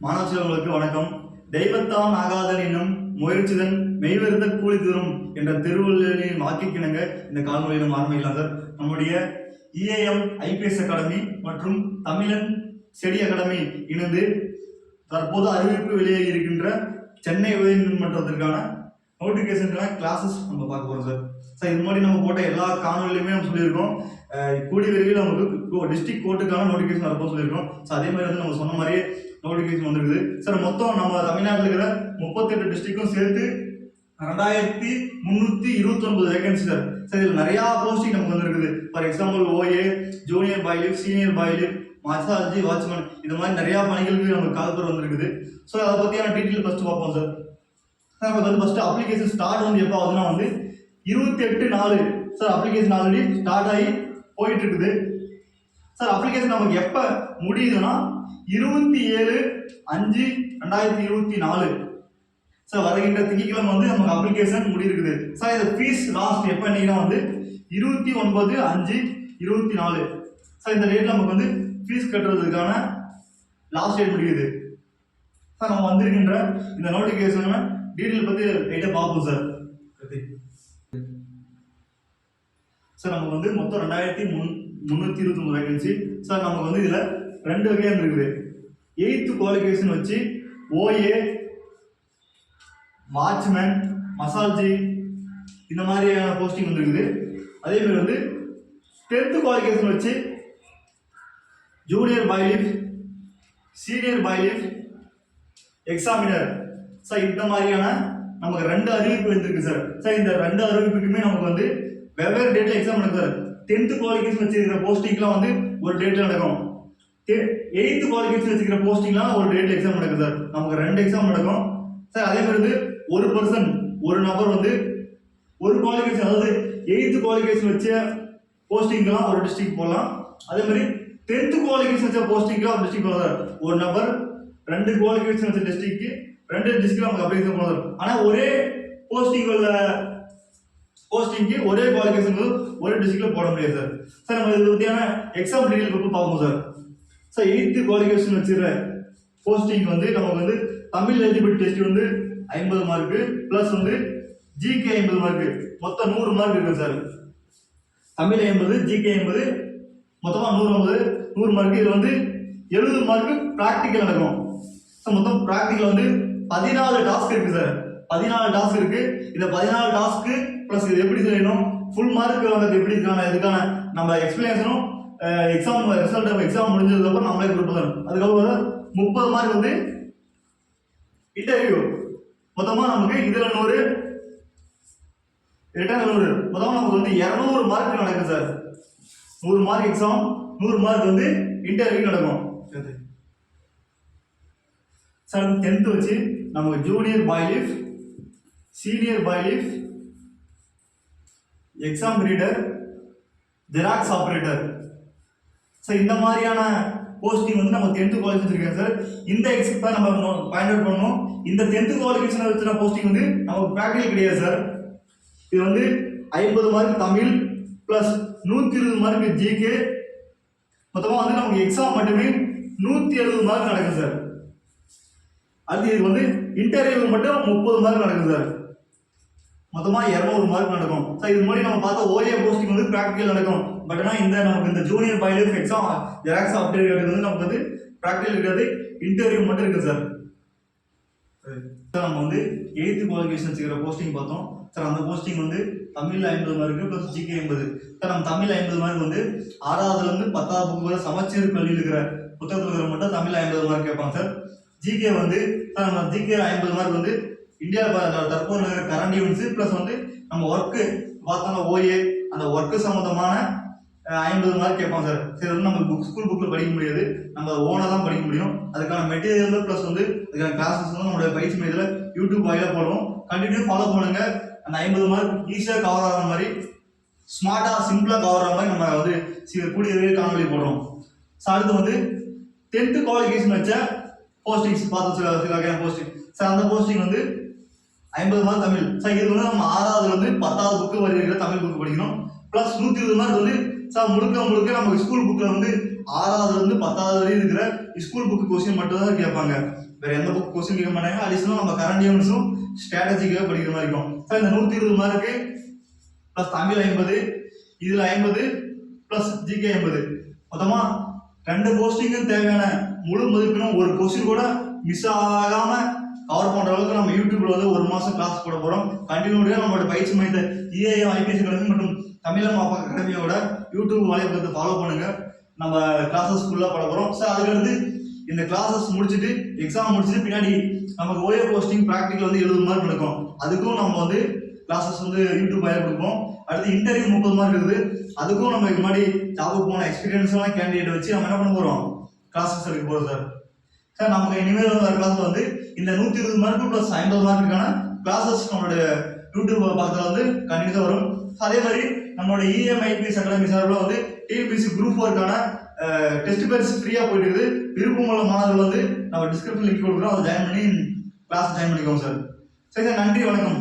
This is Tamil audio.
மாணவ செல்வங்களுக்கு வணக்கம். தெய்வத்தான் ஆகாதன் என்னும் முயற்சிதன் மெய்வருத்த கூலி தரும் என்ற திருவள்ளுவரின் வாக்கிக்கிணங்க இந்த கால்முறையில் நம்ம ஆரம்பிக்கலாம் சார். நம்முடைய இஏஎம் ஐபிஎஸ் அகாடமி மற்றும் தமிழன் ஸ்டடி அகாடமி இணைந்து தற்போது அறிவிப்பு வெளியாகி இருக்கின்ற சென்னை உயர்நீதிமன்றத்திற்கான நோட்டிஃபிகேஷனுக்கான கிளாஸஸ் நம்ம பார்க்க போறோம் சார். சார் இது மாதிரி நம்ம போட்ட எல்லா காணொலியுமே நம்ம சொல்லியிருக்கோம். கூடி விரைவில் நமக்கு டிஸ்ட்ரிக்ட் கோர்ட்டுக்கான நோட்டிஃபிகேஷன் வரப்போ சொல்லியிருக்கோம். ஸோ அதே மாதிரி வந்து நம்ம சொன்ன மாதிரியே நோட்டிஃபிகேஷன் வந்துருக்குது சார். மொத்தம் நம்ம தமிழ்நாட்டில் இருக்கிற 38 டிஸ்ட்ரிக்டும் சேர்த்து 2329 வேகன்சி சார். சார் இதில் நிறையா போஸ்டிங் நமக்கு வந்துருக்குது. For example OA, junior bailiff, senior bailiff, மசாஜி, வாட்ச்மேன், இது மாதிரி நிறையா பணிகளுக்கு நமக்கு கால்பர் வந்துருக்குது. ஸோ அதை பற்றியான டீட்டெயில் ஃபஸ்ட்டு பார்ப்போம் சார். நமக்கு வந்து ஃபஸ்ட்டு அப்ளிகேஷன் ஸ்டார்ட் வந்து எப்போ ஆகுதுன்னா வந்து 28/4 சார். அப்ளிகேஷன் ஆல்ரெடி ஸ்டார்ட் ஆகி போயிட்டு இருக்குது சார். அப்ளிகேஷன் நமக்கு எப்போ முடியுதுன்னா 27/5/2024 சார். வருகின்ற திங்கட்கிழமை வந்து நமக்கு அப்ளிகேஷன் முடியிருக்குது சார். இந்த ஃபீஸ் லாஸ்ட் எப்போ இன்னைக்குன்னா வந்து 29/5/24 சார். இந்த டேட்ல நமக்கு வந்து ஃபீஸ் கட்டுறதுக்கான லாஸ்ட் டேட் முடியுது சார். நம்ம வந்திருக்கின்ற இந்த நோட்டிஃபிகேஷன் டீட்டெயில் பற்றி லைட்டாக பார்ப்போம் சார். சார் நமக்கு வந்து மொத்தம் 2329 வேகன்சி சார். நமக்கு வந்து இதில் 2 வகையாக இருக்குது. 8th குவாலிஃபிகேஷன் வச்சு ஓஏ, வாட்ச்மேன், மசாஜி இந்த மாதிரியான போஸ்டிங் வந்துருக்குது. அதே மாதிரி வந்து 10th குவாலிஃபிகேஷன் வச்சு junior bailiff, senior பாய்லிஃப், examiner sir. இந்த மாதிரியான நமக்கு 2 அறிவிப்பு வந்துருக்கு சார். சார் இந்த 2 அறிவிப்புக்குமே நமக்கு வந்து வெவ்வேறு டேட்ல எக்ஸாம் நடக்குது. 10th குவாலிஃபிகேஷன் வச்சிருக்கிற போஸ்டிங்லாம் வந்து ஒரு டேட்ல நடக்கும். 8th குவாலிஃபிகேஷன் வச்சிருக்கிற போஸ்டிங்லாம் ஒரு டேட்ல எக்ஸாம் நடக்குது சார். நமக்கு 2 எக்ஸாம் நடக்கும் சார். அதே மாதிரி வந்து ஒரு நபர் வந்து ஒரு குவாலிஃபிகேஷன், அதாவது 8th குவாலிஃபிகேஷன் வச்ச போஸ்டிங்லாம் ஒரு டிஸ்ட்ரிக்ட் போகலாம். அதே மாதிரி 10th குவாலிஃபிகேஷன் வச்ச போஸ்டிங்லாம் ஒரு டிஸ்ட்ரிக்ட் போகலாம் சார். ஒரு நபர் 2 குவாலிஃபிகேஷன் வச்ச டிஸ்ட்ரிக்ட் 2 டிஸ்ட்ரிக்ட்ல நமக்கு அப்ளிகேஷன் போகலாம் சார். ஆனால் ஒரே போஸ்டிங்க்கு ஒரே குவாலிஃபிகேஷன் ஒரே டிஸ்ட்ரிக்ட்ல போட முடியாது சார். சார் நம்ம இது பற்றியான எக்ஸாம் டீட்டெயில் பற்றி பார்ப்போம் சார். சார் 8th குவாலிஃபிகேஷன் வச்சிருக்கிற போஸ்டிங் வந்து நமக்கு வந்து தமிழ் எலிஜிபிலிட்டி டெஸ்ட் வந்து 50 மார்க்கு ப்ளஸ் வந்து ஜிகே 50 மார்க்கு, மொத்தம் 100 மார்க் இருக்கு சார். தமிழ் 50, ஜிகே 50, மொத்தமாக 100 மார்க்கு. இது வந்து 70 மார்க்கு ப்ராக்டிக்கல் நடக்கும் சார். மொத்தம் ப்ராக்டிக்கல் வந்து 14 டாஸ்க் இருக்கு சார். 14 டாஸ்க் இருக்கு. இந்த 14 டாஸ்க்கு ப்ளஸ் இது எப்படி செய்யணும், ஃபுல் மார்க் வாங்கிறது எப்படி இருக்கான இதுக்கான நம்ம எக்ஸ்பிளேஷனும் எக்ஸாம் ரிசல்ட் எக்ஸாம் முடிஞ்சதுக்கப்புறம் நம்மளே கொடுப்போம். அதுக்கப்புறம் 30 மார்க் வந்து இன்டர்வியூ. மொத்தமாக நமக்கு இதில் 100 ரிட்டர்ன் 100, மொத்தமாக நமக்கு வந்து 200 மார்க் நடக்கும் சார். 100 மார்க் எக்ஸாம், 100 மார்க் வந்து இன்டர்வியூ நடக்கும் சார். 10th வச்சு நமக்கு junior bailiff, senior bailiff, exam reader, xerox operator sir. இந்த மாதிரியான போஸ்டிங் வந்து நம்ம 10th குவாலிஃபிகேஷன் இருக்கேன் சார். இந்த எக்ஸாம் நம்ம பாயிண்ட் அவுட் பண்ணணும். இந்த 10th குவாலிஃபிகேஷன் வச்சுன போஸ்டிங் வந்து நமக்கு ப்ராக்டிகல் கிடையாது சார். இது வந்து 50 mark Tamil plus 120 mark GK, மொத்தமாக வந்து நமக்கு எக்ஸாம் மட்டுமே 170 மார்க் நடக்கும் சார். அடுத்து இது வந்து இன்டர்வியூ மட்டும் 30 மார்க் நடக்கும் சார். மொத்தமாக 200 மார்க் நடக்கும் சார். இது மாதிரி நம்ம பார்த்தா ஓஏ போஸ்டிங் வந்து ப்ராக்டிகல் நடக்கும். பட் ஆனால் நமக்கு இந்த ஜூனியர் பாய்லிஃப், எக்ஸாம் ஜெராக்ஸ் ஆபரேட்டர் வந்து நமக்கு வந்து ப்ராக்டிகல் இருக்காது, இன்டர்வியூ மட்டும் இருக்குது சார். சார் நம்ம வந்து 8th குவாலிஃபிகேஷன் வச்சுக்கிற போஸ்டிங் பார்த்தோம் சார். அந்த போஸ்டிங் வந்து தமிழில் 50 மார்க்கு ப்ளஸ் ஜிகே 50 சார். நம்ம தமிழ் 50 மார்க் வந்து 6வதுலேருந்து 10வது புக்கு வரை சமச்சீர் பள்ளியில் இருக்கிற புத்தகத்தில் இருக்கிற மட்டும் தமிழ் 50 மார்க் கேட்பாங்க சார். ஜிகே வந்து சார் நம்ம ஜிகே 50 மார்க் வந்து இந்தியா தற்போது இருக்கிற கரண்ட் ஈவெண்ட்ஸு ப்ளஸ் வந்து நம்ம ஒர்க்கு பார்த்தோம்னா ஓஏ அந்த ஒர்க்கு சம்மந்தமான 50 மார்க் கேட்பாங்க சார். சரி வந்து நம்ம ஸ்கூல் புக்கில் படிக்க முடியாது, நம்ம ஓனாக தான் படிக்க முடியும். அதுக்கான மெட்டீரியல் ப்ளஸ் வந்து அதுக்கான கிளாஸஸ் வந்து நம்மளுடைய பயிற்சி மையத்தில் யூடியூப் வாயிலாக போடுவோம். கண்டினியூ ஃபாலோ பண்ணுங்க. அந்த 50 மார்க் ஈஸியாக கவர் ஆகிற மாதிரி, ஸ்மார்ட்டாக சிம்பிளாக கவர் ஆகிற மாதிரி நம்ம வந்து கூடியவே காணொலி போடுறோம். ஸோ அடுத்து வந்து 10th குவாலிஃபிகேஷன் வச்ச போஸ்டிங்ஸ் பார்த்து சில வகையான போஸ்டிங் சார். அந்த போஸ்டிங் வந்து 50 மார்க் தமிழ் சார். இது வந்து நம்ம 6வதுலேருந்து 10வது புக்கு வரை இருக்கிற தமிழ் புக்கு படிக்கணும். ப்ளஸ் 120 மார்க் வந்து சார் முழுக்க முழுக்க நமக்கு ஸ்கூல் புக்கில் வந்து 6ஆவதுலேருந்து 10ஆவது வரையும் இருக்கிற ஸ்கூல் புக்கு கொஸ்டின் மட்டும் தான் கேட்பாங்க. வேற எந்த புக் கொஸ்டின் கேட்க மாட்டாங்க. அடிஷனலாக நம்ம கரண்ட் ஈவெண்ட்ஸும் ஸ்ட்ராட்டஜிக்காக படிக்கிற மாதிரி இருக்கும். சார் இந்த 120 மார்க்கு ப்ளஸ் தமிழ் 50, இதில் 50 ப்ளஸ் ஜிகே 50, மொத்தமாக 2 போஸ்டிங்கும் தேவையான முழு மதிப்பெண்ணும் ஒரு கொஸ்டின் கூட மிஸ் ஆகாம கவர் பண்ற அளவுக்கு நம்ம யூடியூப்ல வந்து 1 மாசம் கிளாஸ் போட போறோம். கண்டினியூடியா நம்மளோட பயிற்சி மையத்தை EIM IPS அகாடமி மற்றும் தமிழம் அகாடமியோட யூடியூப் வலைப்பக்கத்தை ஃபாலோ பண்ணுங்க. நம்ம கிளாஸஸ் ஃபுல்லா போட போறோம். சார் அதுக்கடுத்து இந்த கிளாஸஸ் முடிச்சுட்டு எக்ஸாம் முடிச்சுட்டு பின்னாடி நமக்கு OA போஸ்டிங் ப்ராக்டிக்கல் வந்து 70 மார்க் நடக்கும். அதுக்கும் நம்ம வந்து கிளாஸஸ் வந்து யூடியூப் வாயில கொடுப்போம். அடுத்து இன்டர்வியூ 30 மார்க் இருக்குது. அதுக்கும் நம்ம இது மாதிரி ஜாபுக்கு போன எக்ஸ்பீரியன்ஸான கேண்டிடேட் வச்சு நம்ம என்ன பண்ண போறோம், கிளாஸஸ் எடுக்க போறோம் சார். சார் நமக்கு இனிமேல் வர கிளாஸ்ல வந்து இந்த 120 மார்க் ப்ளஸ் 50 மார்க்குக்கான கிளாஸஸ் நம்மளுடைய யூடியூப் பக்கத்தில் வந்து கண்டினியூஸாக வரும். அதே மாதிரி நம்மளோட EIM IPS அகாடமி சார்பில் வந்து TNPSC குரூப் 4க்கான டெஸ்ட் பேட்ச் ஃப்ரீயாக போயிட்டு இருக்குது. விருப்பமுள்ள மாணவர்கள் வந்து நம்ம டிஸ்கிரிப்ஷன் லிங்க் கொடுக்குறோம், அதை ஜாயின் பண்ணி கிளாஸ் ஜாயின் பண்ணிக்கோங்க சார். சரி சார், நன்றி, வணக்கம்.